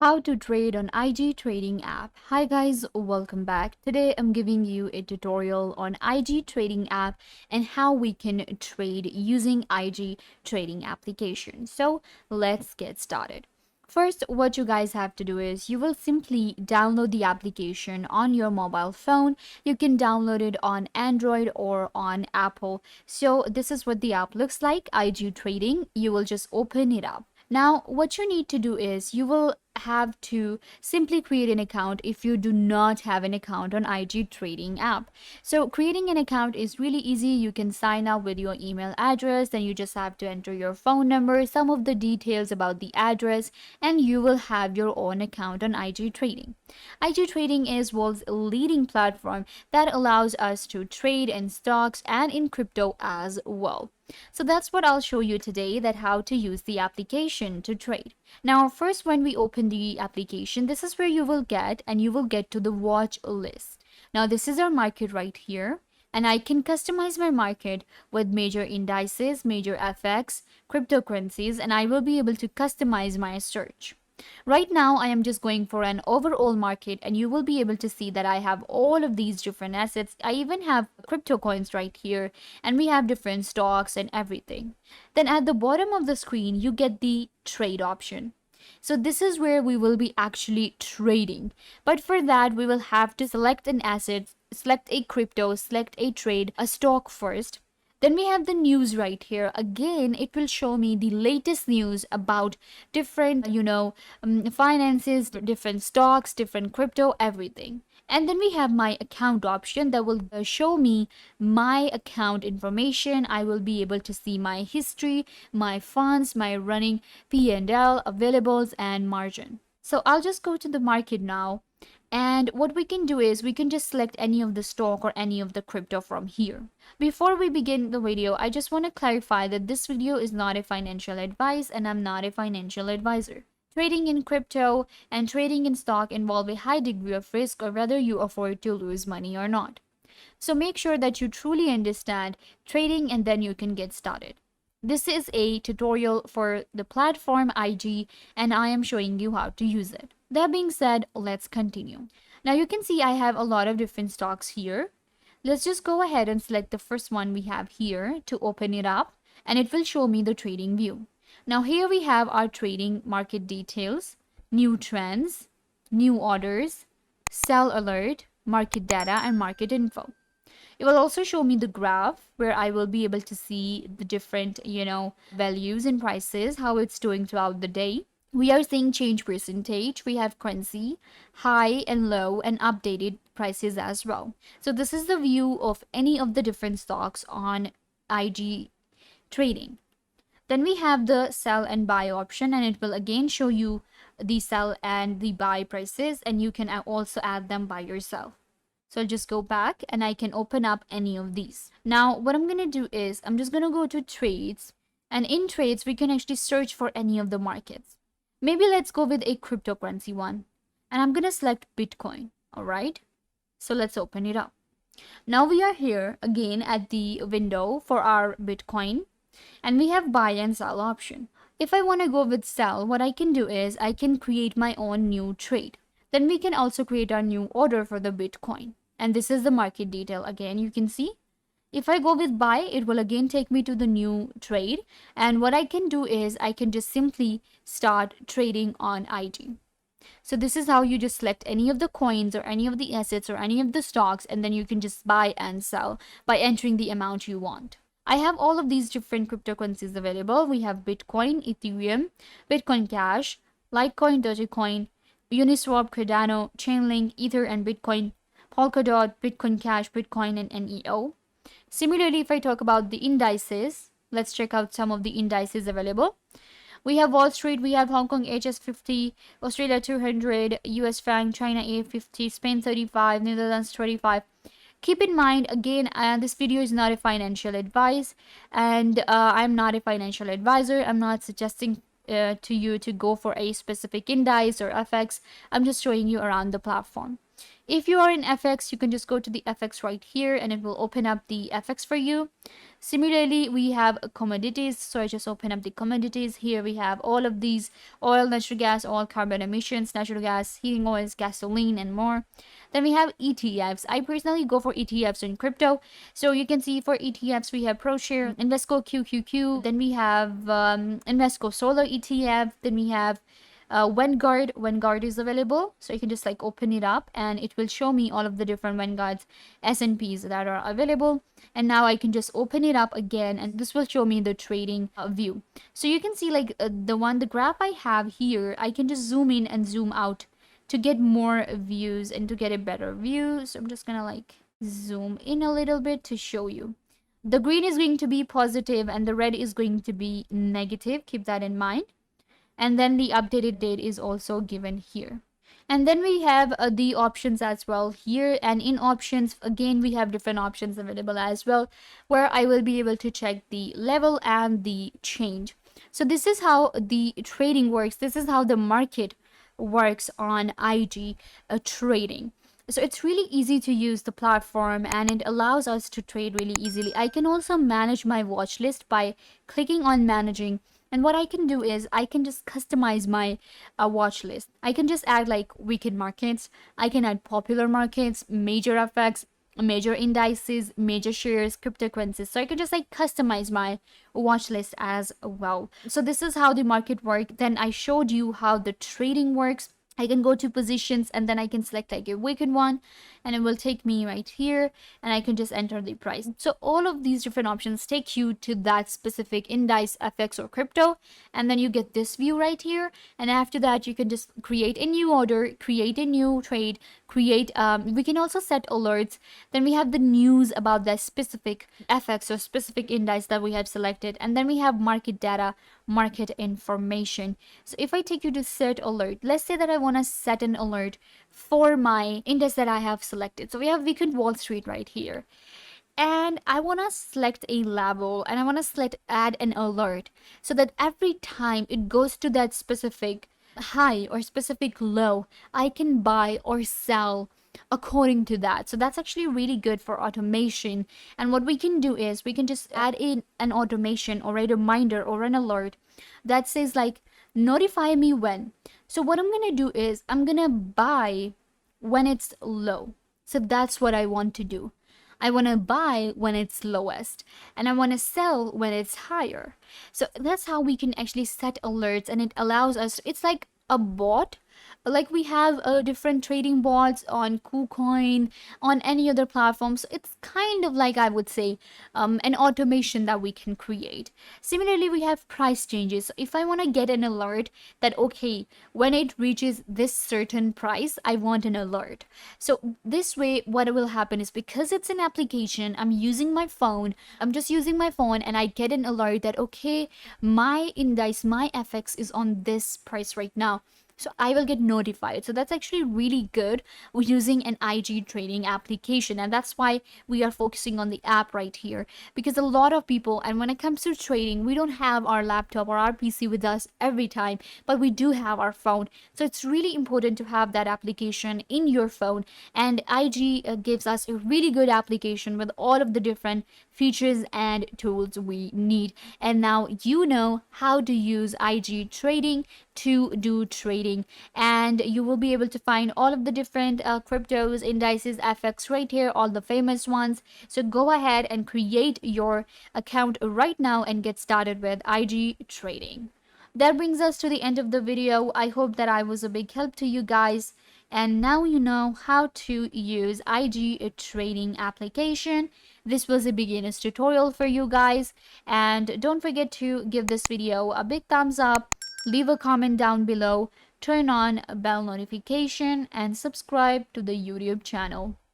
How to trade on IG trading app. Hi guys, welcome back. Today I'm giving you a tutorial on IG trading app and how we can trade using IG trading application. So let's get started. First, what you guys have to do is you will simply download the application on your mobile phone. You can download it on Android or on Apple. So this is what the app looks like, IG trading. You will just open it up. Now, what you need to do is you will have to simply create an account if you do not have an account on IG trading app. So creating an account is really easy. You can sign up with your email address, then you just have to enter your phone number, some of the details about the address, and you will have your own account on IG trading. IG trading is world's leading platform that allows us to trade in stocks and in crypto as well. So that's what I'll show you today, that how to use the application to trade. Now, first, when we open the application, this is where you will get to the watch list. Now, this is our market right here, and I can customize my market with major indices, major FX, cryptocurrencies, and I will be able to customize my search. Right now, I am just going for an overall market, and you will be able to see that I have all of these different assets. I even have crypto coins right here, and we have different stocks and everything. Then at the bottom of the screen, you get the trade option. So this is where we will be actually trading. But for that, we will have to select an asset, select a crypto, select a trade, a stock first. Then we have the news right here. Again, it will show me the latest news about different, finances, different stocks, different crypto, everything. And then we have my account option that will show me my account information. I will be able to see my history, my funds, my running P&L, availables, and margin. So I'll just go to the market now. And what we can do is we can just select any of the stock or any of the crypto from here. Before we begin the video, I just want to clarify that this video is not a financial advice and I'm not a financial advisor. Trading in crypto and trading in stock involve a high degree of risk, or whether you afford to lose money or not. So make sure that you truly understand trading and then you can get started. This is a tutorial for the platform IG and I am showing you how to use it. That being said, let's continue. Now you can see I have a lot of different stocks here. Let's just go ahead and select the first one we have here to open it up, and it will show me the trading view. Now here we have our trading market details, new trends, new orders, sell alert, market data, and market info. It will also show me the graph where I will be able to see the different, values and prices, how it's doing throughout the day. We are seeing change percentage. We have currency, high and low, and updated prices as well. So this is the view of any of the different stocks on IG trading. Then we have the sell and buy option, and it will again show you the sell and the buy prices, and you can also add them by yourself. So I'll just go back and I can open up any of these. Now what I'm going to do is I'm just going to go to trades, and in trades we can actually search for any of the markets. Maybe let's go with a cryptocurrency one, and I'm going to select Bitcoin. All right. So let's open it up. Now we are here again at the window for our Bitcoin, and we have buy and sell option. If I want to go with sell, what I can do is I can create my own new trade. Then we can also create our new order for the Bitcoin. And this is the market detail. Again, you can see if I go with buy, it will again take me to the new trade. And what I can do is I can just simply start trading on IG. So this is how you just select any of the coins or any of the assets or any of the stocks, and then you can just buy and sell by entering the amount you want. I have all of these different cryptocurrencies available. We have Bitcoin, Ethereum, Bitcoin Cash, Litecoin, Dogecoin, Uniswap, Cardano, Chainlink, Ether, and Bitcoin, Polkadot, Bitcoin Cash, Bitcoin, and NEO. Similarly, if I talk about the indices, let's check out some of the indices available. We have Wall Street, we have Hong Kong HS50, Australia 200, US franc, China A50, Spain 35, Netherlands 25. Keep in mind, again, this video is not a financial advice, and I'm not a financial advisor. I'm not suggesting to you to go for a specific index or FX. I'm just showing you around the platform. If you are in FX, you can just go to the FX right here and it will open up the FX for you. Similarly, we have commodities. So I just open up the commodities. Here we have all of these: oil, natural gas, oil, carbon emissions, natural gas, heating oils, gasoline, and more. Then we have ETFs. I personally go for ETFs in crypto. So you can see for ETFs, we have ProShare, Invesco QQQ. Then we have Invesco Solar ETF. Then we have Vanguard is available, so you can just like open it up and it will show me all of the different Vanguards S&Ps that are available. And now I can just open it up again and this will show me the trading view. So you can see like the graph I have here, I can just zoom in and zoom out to get more views and to get a better view. So I'm just gonna like zoom in a little bit to show you. The green is going to be positive and the red is going to be negative. Keep that in mind. And then the updated date is also given here. And then we have the options as well here, and in options again we have different options available as well, where I will be able to check the level and the change. So this is how the trading works. This is how the market works on IG trading. So it's really easy to use the platform and it allows us to trade really easily. I can also manage my watch list by clicking on managing. And what I can do is I can just customize my watch list. I can just add like weekend markets. I can add popular markets, major FX, major indices, major shares, cryptocurrencies. So I can just like customize my watch list as well. So this is how the market works. Then I showed you how the trading works. I can go to positions and then I can select like a weekend one and it will take me right here and I can just enter the price. So all of these different options take you to that specific index, FX or crypto, and then you get this view right here. And after that you can just create a new order, create a new trade, create we can also set alerts. Then we have the news about that specific FX or specific index that we have selected, and then we have market data, market information. So if I take you to set alert, let's say that I want to set an alert for my index that I have selected. So we have weekend Wall Street right here, and I want to select a level and I want to select add an alert so that every time it goes to that specific high or specific low, I can buy or sell according to that. So that's actually really good for automation. And what we can do is we can just add in an automation or a reminder or an alert that says like notify me when. So what I'm gonna do is I'm gonna buy when it's low. So that's what I want to do. I want to buy when it's lowest and I want to sell when it's higher. So that's how we can actually set alerts, and it allows us, it's like a bot. Like we have different trading bots on KuCoin, on any other platform. So it's kind of like, I would say, an automation that we can create. Similarly, we have price changes. So if I want to get an alert that, okay, when it reaches this certain price, I want an alert. So this way, what will happen is, because it's an application, I'm using my phone, I'm just using my phone and I get an alert that, okay, my index, my FX is on this price right now. So I will get notified. So that's actually really good using an IG trading application. And that's why we are focusing on the app right here, because a lot of people, and when it comes to trading, we don't have our laptop or our PC with us every time, but we do have our phone. So it's really important to have that application in your phone. And IG gives us a really good application with all of the different features and tools we need. And now you know how to use IG trading to do trading, and you will be able to find all of the different cryptos, indices, FX right here, all the famous ones. So go ahead and create your account right now and get started with IG trading. That brings us to the end of the video. I hope that I was a big help to you guys, and now you know how to use IG trading application. This was a beginner's tutorial for you guys, and don't forget to give this video a big thumbs up, leave a comment down below, turn on bell notification, and subscribe to the YouTube channel.